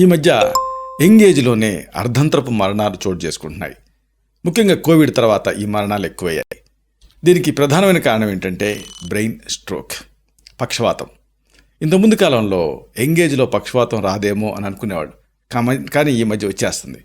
ఈ మధ్య యంగ్ ఏజ్లోనే అర్ధంతరపు మరణాలు చోటు చేసుకుంటున్నాయి. ముఖ్యంగా కోవిడ్ తర్వాత ఈ మరణాలు ఎక్కువయ్యాయి. దీనికి ప్రధానమైన కారణం ఏంటంటే బ్రెయిన్ స్ట్రోక్, పక్షవాతం. ఇంతకుముందు కాలంలో యంగ్ ఏజ్లో పక్షవాతం రాదేమో అని అనుకునేవాడు, కానీ ఈ మధ్య వచ్చేస్తుంది.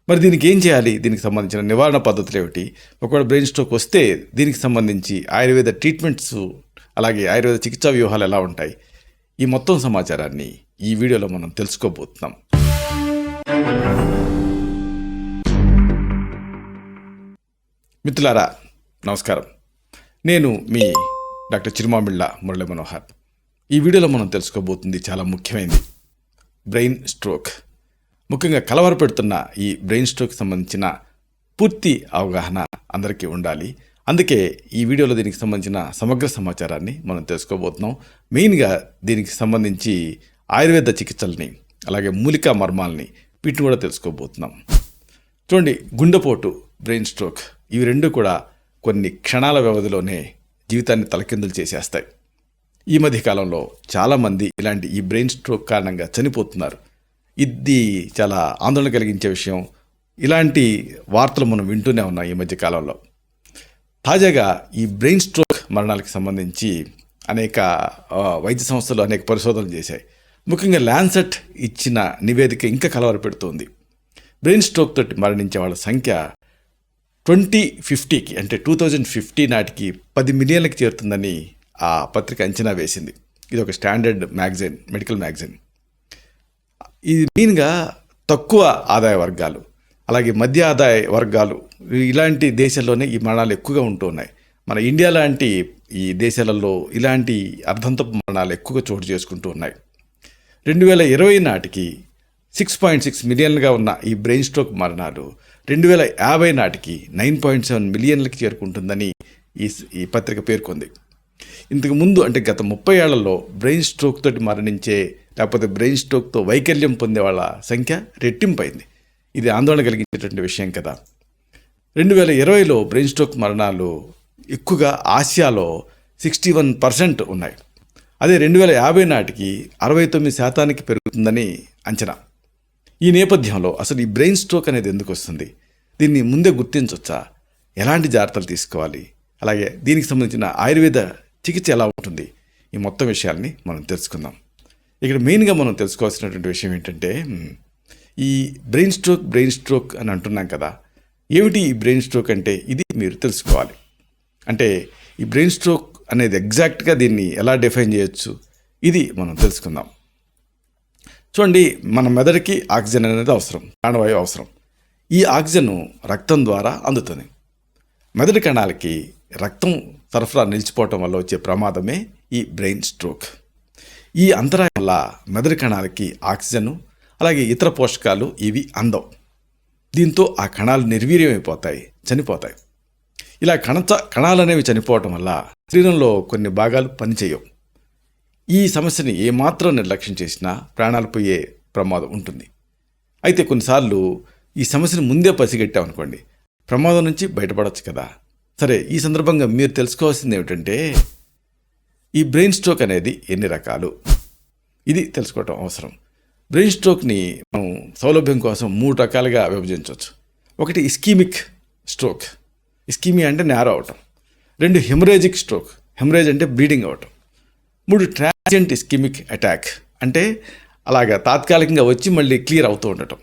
మరి దీనికి ఏం చేయాలి? దీనికి సంబంధించిన నివారణ పద్ధతులు ఏమిటి? ఒకవేళ బ్రెయిన్ స్ట్రోక్ వస్తే దీనికి సంబంధించి ఆయుర్వేద ట్రీట్మెంట్స్, అలాగే ఆయుర్వేద చికిత్సా వ్యూహాలు ఎలా ఉంటాయి? ఈ మొత్తం సమాచారాన్ని ఈ వీడియోలో మనం తెలుసుకోబోతున్నాం. మిత్రులారా, నమస్కారం. నేను మీ డాక్టర్ చిరుమామిళ్ళ మురళీ మనోహర్. ఈ వీడియోలో మనం తెలుసుకోబోతుంది చాలా ముఖ్యమైనది, బ్రెయిన్ స్ట్రోక్. ముఖ్యంగా కలవరపెడుతున్న ఈ బ్రెయిన్ స్ట్రోక్ సంబంధించిన పూర్తి అవగాహన అందరికీ ఉండాలి. అందుకే ఈ వీడియోలో దీనికి సంబంధించిన సమగ్ర సమాచారాన్ని మనం తెలుసుకోబోతున్నాం. మెయిన్గా దీనికి సంబంధించి ఆయుర్వేద చికిత్సల్ని, అలాగే మూలికా మర్మాలని, వీటిని కూడా తెలుసుకోబోతున్నాం. చూడండి, గుండెపోటు, బ్రెయిన్ స్ట్రోక్, ఇవి రెండు కూడా కొన్ని క్షణాల వ్యవధిలోనే జీవితాన్ని తలకిందులు చేసేస్తాయి. ఈ మధ్య కాలంలో చాలామంది ఇలాంటి ఈ బ్రెయిన్ స్ట్రోక్ కారణంగా చనిపోతున్నారు. ఇది చాలా ఆందోళన కలిగించే విషయం. ఇలాంటి వార్తలు మనం వింటూనే ఉన్నాం ఈ మధ్య కాలంలో. తాజాగా ఈ బ్రెయిన్ స్ట్రోక్ మరణాలకు సంబంధించి అనేక వైద్య సంస్థలు అనేక పరిశోధనలు చేశాయి. ముఖ్యంగా ల్యాన్సెట్ ఇచ్చిన నివేదిక ఇంకా కలవరపెడుతోంది. బ్రెయిన్ స్ట్రోక్ తోటి మరణించే వాళ్ళ సంఖ్య 2050కి, అంటే 2050 నాటికి 10 మిలియన్లకు చేరుతుందని ఆ పత్రిక అంచనా వేసింది. ఇది ఒక స్టాండర్డ్ మ్యాగజైన్, మెడికల్ మ్యాగజైన్. ఇది మెయిన్గా తక్కువ ఆదాయ వర్గాలు, అలాగే మధ్య ఆదాయ వర్గాలు, ఇలాంటి దేశాల్లోనే ఈ మరణాలు ఎక్కువగా ఉంటూ ఉన్నాయి. మన ఇండియా లాంటి ఈ దేశాలలో ఇలాంటి అర్ధంతపు మరణాలు ఎక్కువగా చోటు చేసుకుంటూ ఉన్నాయి. 2020 నాటికి 6.6 మిలియన్లుగా ఉన్న ఈ బ్రెయిన్ స్ట్రోక్ మరణాలు 2050 నాటికి 9.7 మిలియన్లకి చేరుకుంటుందని ఈ పత్రిక పేర్కొంది. ఇంతకుముందు, అంటే గత 30 ఏళ్లలో బ్రెయిన్ స్ట్రోక్ తోటి మరణించే, లేకపోతే బ్రెయిన్ స్ట్రోక్తో వైకల్యం పొందే వాళ్ళ సంఖ్య రెట్టింపైంది. ఇది ఆందోళన కలిగించేటువంటి విషయం కదా. 2020లో బ్రెయిన్ స్ట్రోక్ మరణాలు ఎక్కువగా ఆసియాలో 61% ఉన్నాయి. అదే 2050 నాటికి 69% పెరుగుతుందని అంచనా. ఈ నేపథ్యంలో అసలు ఈ బ్రెయిన్ స్ట్రోక్ అనేది ఎందుకు వస్తుంది? దీన్ని ముందే గుర్తించవచ్చా? ఎలాంటి జాగ్రత్తలు తీసుకోవాలి? అలాగే దీనికి సంబంధించిన ఆయుర్వేద చికిత్స ఎలా ఉంటుంది? ఈ మొత్తం విషయాల్ని మనం తెలుసుకుందాం. ఇక్కడ మెయిన్గా మనం తెలుసుకోవాల్సినటువంటి విషయం ఏంటంటే, ఈ బ్రెయిన్ స్ట్రోక్ అని అంటున్నాం కదా. ఏమిటి ఈ బ్రెయిన్ స్ట్రోక్ అంటే? ఇది మీరు తెలుసుకోవాలి. అంటే ఈ బ్రెయిన్ స్ట్రోక్ అనేది ఎగ్జాక్ట్గా దీన్ని ఎలా డిఫైన్ చేయొచ్చు, ఇది మనం తెలుసుకుందాం. చూడండి, మన మెదడుకి ఆక్సిజన్ అనేది అవసరం, ప్రాణవాయువు అవసరం. ఈ ఆక్సిజన్ రక్తం ద్వారా అందుతుంది. మెదడు కణాలకి రక్తం సరఫరా నిలిచిపోవటం వల్ల వచ్చే ప్రమాదమే ఈ బ్రెయిన్ స్ట్రోక్. ఈ అంతరాయం వల్ల మెదడు కణాలకి ఆక్సిజను, అలాగే ఇతర పోషకాలు ఇవి అందవు. దీంతో ఆ కణాలు నిర్వీర్యమైపోతాయి, చనిపోతాయి. ఇలా కణాలు అనేవి చనిపోవటం వల్ల శరీరంలో కొన్ని భాగాలు పనిచేయవు. ఈ సమస్యని ఏమాత్రం నిర్లక్ష్యం చేసినా ప్రాణాలు పోయే ప్రమాదం ఉంటుంది. అయితే కొన్నిసార్లు ఈ సమస్యను ముందే పసిగట్టామనుకోండి, ప్రమాదం నుంచి బయటపడవచ్చు కదా. సరే, ఈ సందర్భంగా మీరు తెలుసుకోవాల్సింది ఏమిటంటే, ఈ బ్రెయిన్ స్ట్రోక్ అనేది ఎన్ని రకాలు, ఇది తెలుసుకోవటం అవసరం. బ్రెయిన్ స్ట్రోక్ని మనం సౌలభ్యం కోసం 3 రకాలుగా విభజించవచ్చు. ఒకటి ఇస్కీమిక్ స్ట్రోక్, ఇస్కీమియా అంటే నేరో అవటం. 2 హెమరేజిక్ స్ట్రోక్, హెమరేజ్ అంటే బ్లీడింగ్ అవటం. 3 ట్రాన్సియంట్ ఇస్కీమిక్ అటాక్, అంటే అలాగా తాత్కాలికంగా వచ్చి మళ్ళీ క్లియర్ అవుతూ ఉండటం.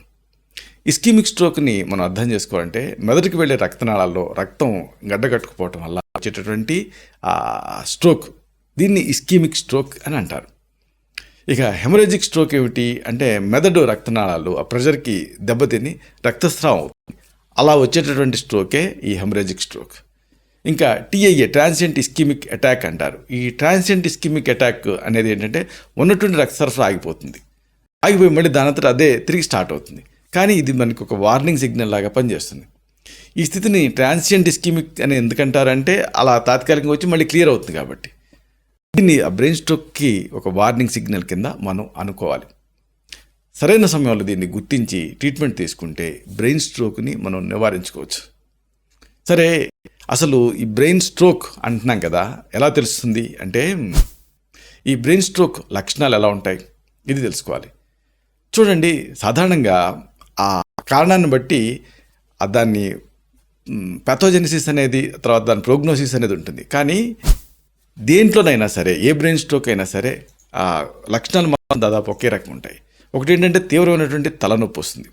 ఇస్కీమిక్ స్ట్రోక్ని మనం అర్థం చేసుకోవాలంటే, మెదడుకి వెళ్ళే రక్తనాళాల్లో రక్తం గడ్డకట్టుకుపోవటం వల్ల వచ్చేటటువంటి స్ట్రోక్, దీన్ని ఇస్కీమిక్ స్ట్రోక్ అని అంటారు. ఇక హెమరేజిక్ స్ట్రోక్ ఏమిటి అంటే, మెదడు రక్తనాళాలు ఆ ప్రెషర్కి దెబ్బతిని రక్తస్రావం అవుతుంది. అలా వచ్చేటటువంటి స్ట్రోకే ఈ హెమరేజిక్ స్ట్రోక్. ఇంకా టీఐఏ, ట్రాన్సియంట్ ఇస్కీమిక్ అటాక్ అంటారు. ఈ ట్రాన్సియంట్ ఇస్కీమిక్ అటాక్ అనేది ఏంటంటే, ఉన్నటువంటి రక్త సరఫరా ఆగిపోతుంది. ఆగిపోయి మళ్ళీ దానంతట అదే తిరిగి స్టార్ట్ అవుతుంది. కానీ ఇది మనకు ఒక వార్నింగ్ సిగ్నల్ లాగా పనిచేస్తుంది. ఈ స్థితిని ట్రాన్సియంట్ ఇస్కీమిక్ అని ఎందుకంటారంటే, అలా తాత్కాలికంగా వచ్చి మళ్ళీ క్లియర్ అవుతుంది కాబట్టి. దీన్ని ఆ బ్రెయిన్ స్ట్రోక్కి ఒక వార్నింగ్ సిగ్నల్ కింద మనం అనుకోవాలి. సరైన సమయంలో దీన్ని గుర్తించి ట్రీట్మెంట్ తీసుకుంటే బ్రెయిన్ స్ట్రోక్ని మనం నివారించుకోవచ్చు. సరే, అసలు ఈ బ్రెయిన్ స్ట్రోక్ అంటున్నాం కదా, ఎలా తెలుస్తుంది అంటే, ఈ బ్రెయిన్ స్ట్రోక్ లక్షణాలు ఎలా ఉంటాయి ఇది తెలుసుకోవాలి. చూడండి, సాధారణంగా ఆ కారణాన్ని బట్టి దాన్ని పాథోజెనిసిస్ అనేది, తర్వాత దాని ప్రోగ్నోసిస్ అనేది ఉంటుంది. కానీ దేంట్లోనైనా సరే, ఏ బ్రెయిన్ స్ట్రోక్ అయినా సరే లక్షణాలు మాత్రం దాదాపు ఒకే రకం ఉంటాయి. ఒకటి ఏంటంటే తీవ్రమైనటువంటి తలనొప్పి వస్తుంది,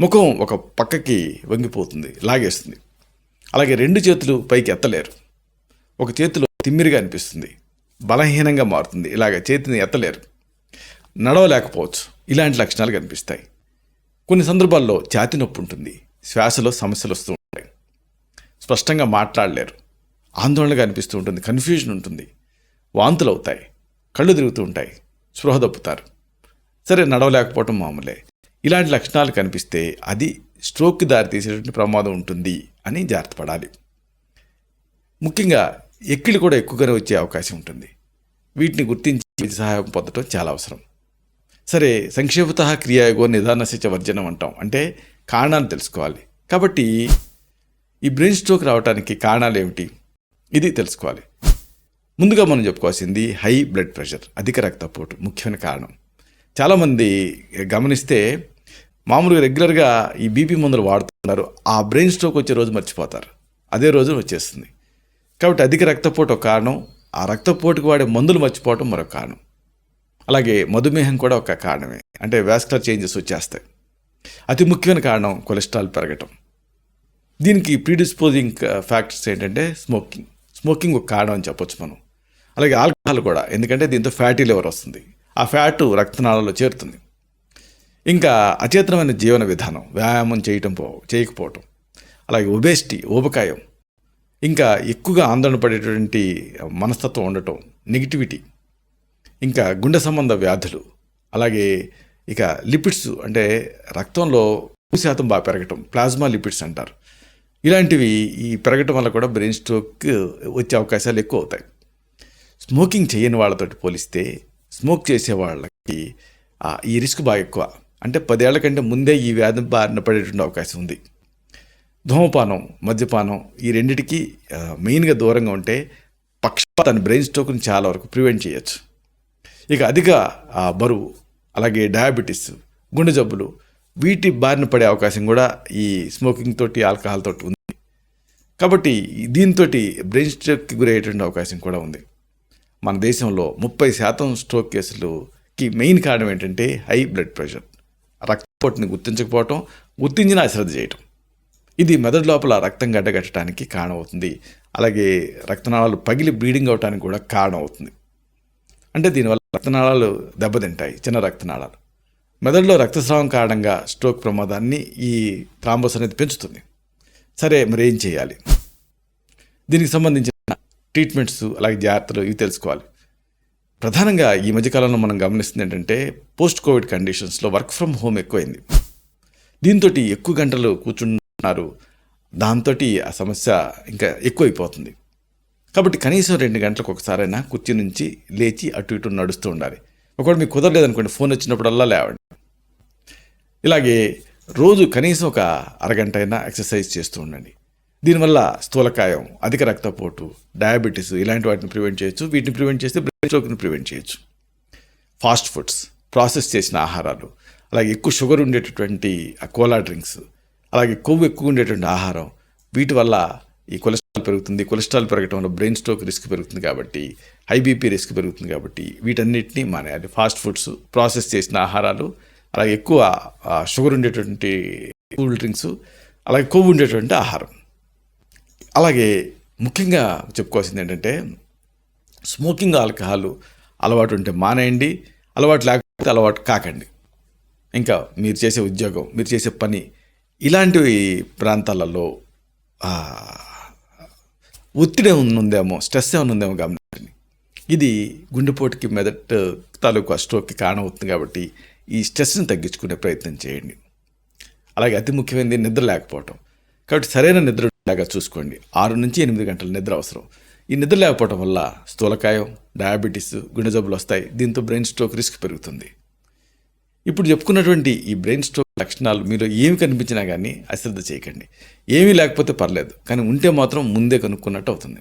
ముఖం ఒక పక్కకి వంగిపోతుంది, లాగేస్తుంది. అలాగే 2 చేతులు పైకి ఎత్తలేరు, ఒక చేతిలో తిమ్మిరిగా అనిపిస్తుంది, బలహీనంగా మారుతుంది, ఇలాగ చేతిని ఎత్తలేరు, నడవలేకపోవచ్చు. ఇలాంటి లక్షణాలు కనిపిస్తాయి. కొన్ని సందర్భాల్లో ఛాతీ నొప్పి ఉంటుంది, శ్వాసలో సమస్యలు వస్తూ ఉంటాయి, స్పష్టంగా మాట్లాడలేరు, ఆందోళనగా అనిపిస్తూ ఉంటుంది, కన్ఫ్యూజన్ ఉంటుంది, వాంతులు అవుతాయి, కళ్ళు తిరుగుతూ ఉంటాయి, స్పృహ తప్పుతారు. సరే, నడవలేకపోవటం మామూలే. ఇలాంటి లక్షణాలు కనిపిస్తే అది స్ట్రోక్కి దారితీసేటువంటి ప్రమాదం ఉంటుంది అని జాగ్రత్త పడాలి. ముఖ్యంగా ఎక్కిళ్ళు కూడా ఎక్కువగానే వచ్చే అవకాశం ఉంటుంది. వీటిని గుర్తించి వైద్య సహాయం పొందడం చాలా అవసరం. సరే, సంక్షేపత క్రియాయోగో నిదానస్య వర్జనం అంటాం, అంటే కారణాలు తెలుసుకోవాలి. కాబట్టి ఈ బ్రెయిన్ స్ట్రోక్ రావడానికి కారణాలు ఏమిటి, ఇది తెలుసుకోవాలి. ముందుగా మనం చెప్పుకోవాల్సింది హై బ్లడ్ ప్రెషర్, అధిక రక్తపోటు ముఖ్యమైన కారణం. చాలామంది గమనిస్తే మామూలుగా రెగ్యులర్గా ఈ బీపీ మందులు వాడుతున్నారు, ఆ బ్రెయిన్ స్ట్రోక్ వచ్చే రోజు మర్చిపోతారు, అదే రోజు వచ్చేస్తుంది. కాబట్టి అధిక రక్తపోటు ఒక కారణం, ఆ రక్తపోటుకు వాడే మందులు మర్చిపోవటం మరొక కారణం. అలాగే మధుమేహం కూడా ఒక కారణమే, అంటే వాస్కులర్ చేంజెస్ వచ్చేస్తాయి. అతి ముఖ్యమైన కారణం కొలెస్ట్రాల్ పెరగటం. దీనికి ప్రీడిస్పోజింగ్ ఫ్యాక్టర్స్ ఏంటంటే స్మోకింగ్ ఒక కారణం అని చెప్పొచ్చు మనం. అలాగే ఆల్కహాల్ కూడా, ఎందుకంటే దీంతో ఫ్యాటీ లివర్ వస్తుంది, ఆ ఫ్యాటు రక్తనాళాల్లో చేరుతుంది. ఇంకా అచేతనమైన జీవన విధానం, వ్యాయామం చేయకపోవటం, అలాగే ఒబేసిటీ, ఊబకాయం, ఇంకా ఎక్కువగా ఆందోళన పడేటువంటి మనస్తత్వం ఉండటం, నెగిటివిటీ, ఇంకా గుండె సంబంధ వ్యాధులు, అలాగే ఇక లిపిడ్స్ అంటే రక్తంలో 1% బాగా పెరగటం, ప్లాస్మా లిపిడ్స్ అంటారు. ఇలాంటివి ఈ పెరగటం వల్ల కూడా బ్రెయిన్ స్ట్రోక్ వచ్చే అవకాశాలు ఎక్కువ అవుతాయి. స్మోకింగ్ చేయని వాళ్ళతో పోలిస్తే స్మోక్ చేసే వాళ్ళకి ఈ రిస్క్ బాగా ఎక్కువ, అంటే 10 ఏళ్ల కంటే ముందే ఈ వ్యాధి బారిన పడేటువంటి అవకాశం ఉంది. ధూమపానం, మద్యపానం ఈ రెండిటికి మెయిన్గా దూరంగా ఉంటే పక్షపాతాన్ని, బ్రెయిన్ స్ట్రోక్ని చాలా వరకు ప్రివెంట్ చేయొచ్చు. ఇక అధిక బరువు, అలాగే డయాబెటీస్, గుండె జబ్బులు, వీటి బారిన పడే అవకాశం కూడా ఈ స్మోకింగ్ తోటి, ఆల్కహాల్ తోటి ఉంది. కాబట్టి దీంతో బ్రెయిన్ స్ట్రోక్కి గురయ్యేటువంటి అవకాశం కూడా ఉంది. మన దేశంలో 30% స్ట్రోక్ కేసులకి మెయిన్ కారణం ఏంటంటే హై బ్లడ్ ప్రెషర్, రక్తపోటుని గుర్తించకపోవటం, గుర్తించిన అశ్రద్ధ చేయటం. ఇది మెదడు లోపల రక్తం గడ్డగట్టడానికి కారణం అవుతుంది. అలాగే రక్తనాళాలు పగిలి బ్లీడింగ్ అవడానికి కూడా కారణం అవుతుంది. అంటే దీనివల్ల రక్తనాళాలు దెబ్బతింటాయి, చిన్న రక్తనాళాలు. మెదడులో రక్తస్రావం కారణంగా స్ట్రోక్ ప్రమాదాన్ని ఈ థ్రాంబోస్ అనేది పెంచుతుంది. సరే, మరి ఏం చేయాలి? దీనికి సంబంధించిన ట్రీట్మెంట్స్, అలాగే జాగ్రత్తలు ఇవి తెలుసుకోవాలి. ప్రధానంగా ఈ మధ్యకాలంలో మనం గమనిస్తుంది ఏంటంటే పోస్ట్ కోవిడ్ కండిషన్స్లో వర్క్ ఫ్రమ్ హోమ్ ఎక్కువైంది. దీంతో ఎక్కువ గంటలు కూర్చుంటున్నారు, దాంతో ఆ సమస్య ఇంకా ఎక్కువైపోతుంది. కాబట్టి కనీసం 2 గంటలకు ఒకసారైనా కుర్చీ నుంచి లేచి అటు ఇటు నడుస్తూ ఉండాలి. ఒకవేళ మీకు కుదరలేదనుకోండి, ఫోన్ వచ్చినప్పుడల్లా లేవండి. ఇలాగే రోజు కనీసం ఒక అరగంట అయినా ఎక్సర్సైజ్ చేస్తూ ఉండండి. దీనివల్ల స్థూలకాయం, అధిక రక్తపోటు, డయాబెటీస్ ఇలాంటి వాటిని ప్రివెంట్ చేయొచ్చు. వీటిని ప్రివెంట్ చేస్తే బ్రెయిన్ స్ట్రోక్ని ప్రివెంట్ చేయొచ్చు. ఫాస్ట్ ఫుడ్స్, ప్రాసెస్ చేసిన ఆహారాలు, అలాగే ఎక్కువ షుగర్ ఉండేటటువంటి కోలా డ్రింక్స్, అలాగే కొవ్వు ఎక్కువ ఉండేటువంటి ఆహారం, వీటి వల్ల ఈ కొలెస్ట్రాల్ పెరుగుతుంది. కొలెస్ట్రాల్ పెరగడం వల్ల బ్రెయిన్ స్ట్రోక్ రిస్క్ పెరుగుతుంది, కాబట్టి హై బీపీ రిస్క్ పెరుగుతుంది. కాబట్టి వీటన్నిటిని మానేయాలి. ఫాస్ట్ ఫుడ్స్, ప్రాసెస్ చేసిన ఆహారాలు, అలాగే ఎక్కువ షుగర్ ఉండేటువంటి కూల్ డ్రింక్స్, అలాగే కొవ్వు ఉండేటువంటి ఆహారం. అలాగే ముఖ్యంగా చెప్పుకోవాల్సింది ఏంటంటే స్మోకింగ్, ఆల్కహాల్ అలవాటు ఉంటే మానేయండి, అలవాటు లేకపోతే అలవాటు కాకండి. ఇంకా మీరు చేసే ఉద్యోగం, మీరు చేసే పని, ఇలాంటి ప్రాంతాలలో ఒత్తిడి ఉందేమో, స్ట్రెస్ ఏమైనా ఉందేమో గమనించండి. ఇది గుండెపోటుకి, మెదడు తాలూకు స్ట్రోక్కి కారణం అవుతుంది. కాబట్టి ఈ స్ట్రెస్ని తగ్గించుకునే ప్రయత్నం చేయండి. అలాగే అతి ముఖ్యమైనది నిద్ర లేకపోవటం. కాబట్టి సరైన నిద్ర లాగా చూసుకోండి. 6 నుంచి 8 గంటల నిద్ర అవసరం. ఈ నిద్ర లేకపోవడం వల్ల స్థూలకాయం, డయాబెటీస్, గుండె జబ్బులు వస్తాయి. దీంతో బ్రెయిన్ స్ట్రోక్ రిస్క్ పెరుగుతుంది. ఇప్పుడు చెప్పుకున్నటువంటి ఈ బ్రెయిన్ స్ట్రోక్ లక్షణాలు మీలో ఏమి కనిపించినా కానీ అశ్రద్ధ చేయకండి. ఏమీ లేకపోతే పర్లేదు, కానీ ఉంటే మాత్రం ముందే కనుక్కున్నట్టు అవుతుంది.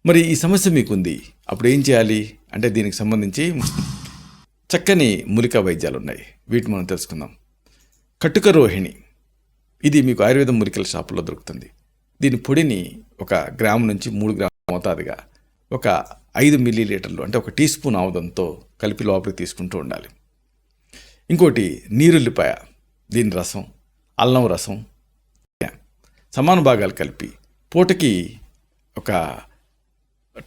మరి ఈ సమస్య మీకుంది, అప్పుడు ఏం చేయాలి అంటే దీనికి సంబంధించి చక్కని మూలికా వైద్యాలు ఉన్నాయి. వీటి మనం తెలుసుకుందాం. కటుక రోహిణి, ఇది మీకు ఆయుర్వేదం మురికల షాపులో దొరుకుతుంది. దీని పొడిని 1 గ్రాము నుంచి 3 గ్రాముల మోతాదుగా ఒక 5 మిల్లీలీటర్లు అంటే 1 టీ స్పూన్ ఆముదంతో కలిపి లోపలికి తీసుకుంటూ ఉండాలి. ఇంకోటి నీరుల్లిపాయ, దీని రసం, అల్లం రసం సమాన భాగాలు కలిపి పూటకి 1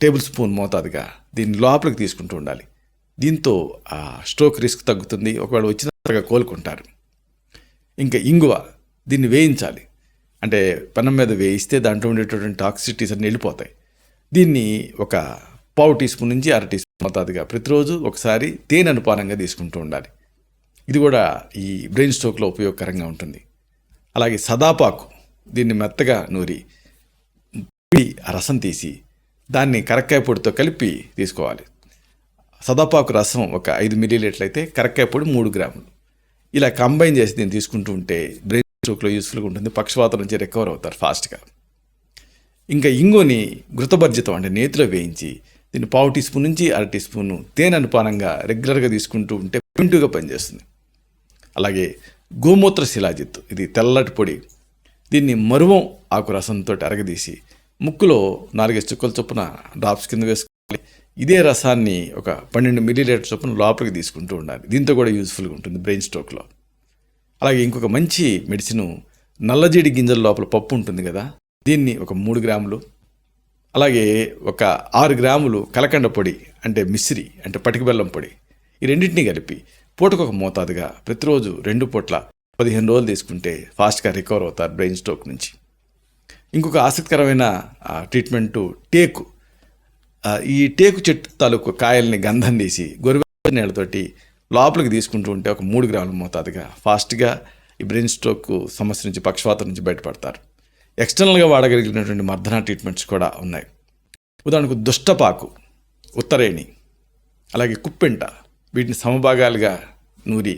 టేబుల్ స్పూన్ మోతాదుగా దీన్ని లోపలికి తీసుకుంటూ ఉండాలి. దీంతో ఆ స్ట్రోక్ రిస్క్ తగ్గుతుంది, ఒకవేళ వచ్చినంతగా కోలుకుంటారు. ఇంకా ఇంగువ, దీన్ని వేయించాలి, అంటే పెనం మీద వేయిస్తే దాంట్లో ఉండేటటువంటి టాక్సిటీస్ అన్నీ వెళ్ళిపోతాయి. దీన్ని 1 పావు టీ స్పూన్ నుంచి 1/2 టీ స్పూన్ మోతాదుగా ప్రతిరోజు ఒకసారి తేనె అనుపానంగా తీసుకుంటూ ఉండాలి. ఇది కూడా ఈ బ్రెయిన్ స్ట్రోక్లో ఉపయోగకరంగా ఉంటుంది. అలాగే సదాపాకు, దీన్ని మెత్తగా నూరి ఆ రసం తీసి దాన్ని కరక్కాయ పొడితో కలిపి తీసుకోవాలి. సదాపాకు రసం 5 మిల్లీలీటర్లు అయితే కరక్కాయ పొడి 3 గ్రాములు. ఇలా కంబైన్ చేసి దీన్ని తీసుకుంటూ ఉంటే బ్రెయిన్ స్ట్రోక్లో యూస్ఫుల్గా ఉంటుంది. పక్షవాతం నుంచి రికవర్ అవుతారు ఫాస్ట్గా. ఇంకా ఇంగుని ఘృతభర్జితం అంటే నేతిలో వేయించి దీన్ని పావు టీ స్పూన్ నుంచి 1/2 టీ స్పూన్ తేనె అనుపానంగా రెగ్యులర్గా తీసుకుంటూ ఉంటే ప్రివెంటివ్గా పనిచేస్తుంది. అలాగే గోమూత్ర శిలాజిత్, ఇది తెల్లటి పొడి, దీన్ని మరువం ఆకు రసంతో అరగదీసి ముక్కులో 4 చుక్కల చొప్పున డ్రాప్స్ కింద వేసుకోవాలి. ఇదే రసాన్ని 12 మిల్లీలీటర్ చొప్పున లోపలికి తీసుకుంటూ ఉండాలి. దీంతో కూడా యూస్ఫుల్గా ఉంటుంది బ్రెయిన్ స్ట్రోక్లో. అలాగే ఇంకొక మంచి మెడిసిన్ నల్లజీడి గింజల లోపల పప్పు ఉంటుంది కదా, దీన్ని 3 గ్రాములు, అలాగే 6 గ్రాములు కలకండ పొడి అంటే మిశ్రి అంటే పటిక బెల్లం పొడి, ఈ రెండింటినీ కలిపి పూటకు 1 మోతాదుగా ప్రతిరోజు 2 పూట్ల 15 రోజులు తీసుకుంటే ఫాస్ట్గా రికవర్ అవుతారు బ్రెయిన్ స్ట్రోక్ నుంచి. ఇంకొక ఆసక్తికరమైన ట్రీట్మెంటు టేకు. ఈ టేకు చెట్టు తాలూకు కాయల్ని గంధం తీసి గొర్రె నీళ్ళతోటి లోపలికి తీసుకుంటూ ఉంటే 3 గ్రాముల మోతాదుగా ఫాస్ట్గా ఈ బ్రెయిన్ స్ట్రోక్ సమస్య నుంచి, పక్షవాతం నుంచి బయటపడతారు. ఎక్స్టర్నల్గా వాడగలిగినటువంటి మర్దనా ట్రీట్మెంట్స్ కూడా ఉన్నాయి. ఉదాహరణకు దుష్టపాకు, ఉత్తరేణి, అలాగే కుప్పెంట, వీటిని సమభాగాలుగా నూరి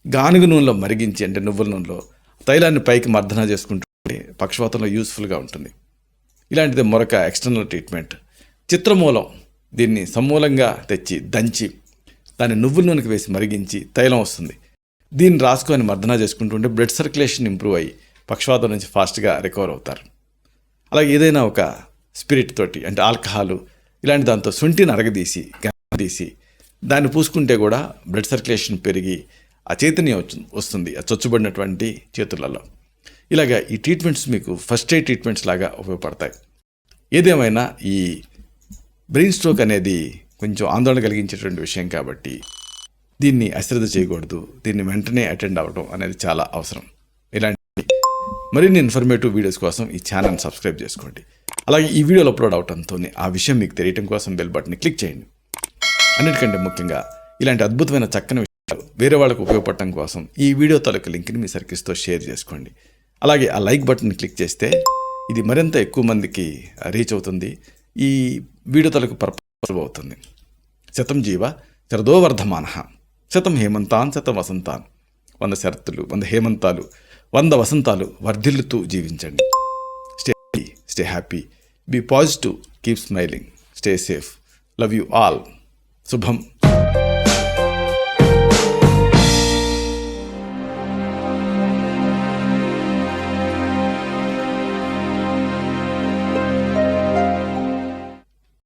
గానుగ నూనెలో మరిగించి అంటే నువ్వుల నూనెలో తైలాన్ని పైకి మర్దనా చేసుకుంటూ పక్షవాతంలో యూస్ఫుల్గా ఉంటుంది. ఇలాంటిది మరొక ఎక్స్టర్నల్ ట్రీట్మెంట్. చిత్రమూలం, దీన్ని సమూలంగా తెచ్చి దంచి దాన్ని నువ్వుల నూనెకి వేసి మరిగించి తైలం వస్తుంది. దీన్ని రాసుకొని మర్దనా చేసుకుంటుంటే బ్లడ్ సర్క్యులేషన్ ఇంప్రూవ్ అయ్యి పక్షవాతం నుంచి ఫాస్ట్గా రికవర్ అవుతారు. అలాగే ఏదైనా ఒక స్పిరిట్ తోటి అంటే ఆల్కహాలు ఇలాంటి దాంతో శొంఠిని అరగదీసి తీసి దాన్ని పూసుకుంటే కూడా బ్లడ్ సర్క్యులేషన్ పెరిగి ఆ చైతన్యం వస్తుంది ఆ చొచ్చుబడినటువంటి చేతులలో. ఇలాగా ఈ ట్రీట్మెంట్స్ మీకు ఫస్ట్ ఎయిడ్ ట్రీట్మెంట్స్ లాగా ఉపయోగపడతాయి. ఏదేమైనా ఈ బ్రెయిన్ స్ట్రోక్ అనేది కొంచెం ఆందోళన కలిగించేటువంటి విషయం కాబట్టి దీన్ని అశ్రద్ధ చేయకూడదు. దీన్ని వెంటనే అటెండ్ అవ్వడం అనేది చాలా అవసరం. ఇలాంటి మరిన్ని ఇన్ఫర్మేటివ్ వీడియోస్ కోసం ఈ ఛానల్ని సబ్స్క్రైబ్ చేసుకోండి. అలాగే ఈ వీడియోలు అప్లోడ్ అవడంతో ఆ విషయం మీకు తెలియటం కోసం బెల్ బటన్ని క్లిక్ చేయండి. అన్నిటికంటే ముఖ్యంగా ఇలాంటి అద్భుతమైన చక్కని విషయాలు వేరే వాళ్ళకు ఉపయోగపడటం కోసం ఈ వీడియో తాలూకు లింక్ని మీ సర్కిల్స్తో షేర్ చేసుకోండి. అలాగే ఆ లైక్ బటన్ని క్లిక్ చేస్తే ఇది మరింత ఎక్కువ మందికి రీచ్ అవుతుంది. ఈ వీడియో తాలూకు పర్పస్ అవుతుంది. శతం జీవ శరదో వర్ధమానః, శతం హేమంతాన్ శతం వసంతాన్, 100 శరత్తులు 100 హేమంతాలు 100 వసంతాలు వర్ధిల్లుతూ జీవించండి. Stay happy, be positive, keep smiling, stay safe, love you all. శుభం.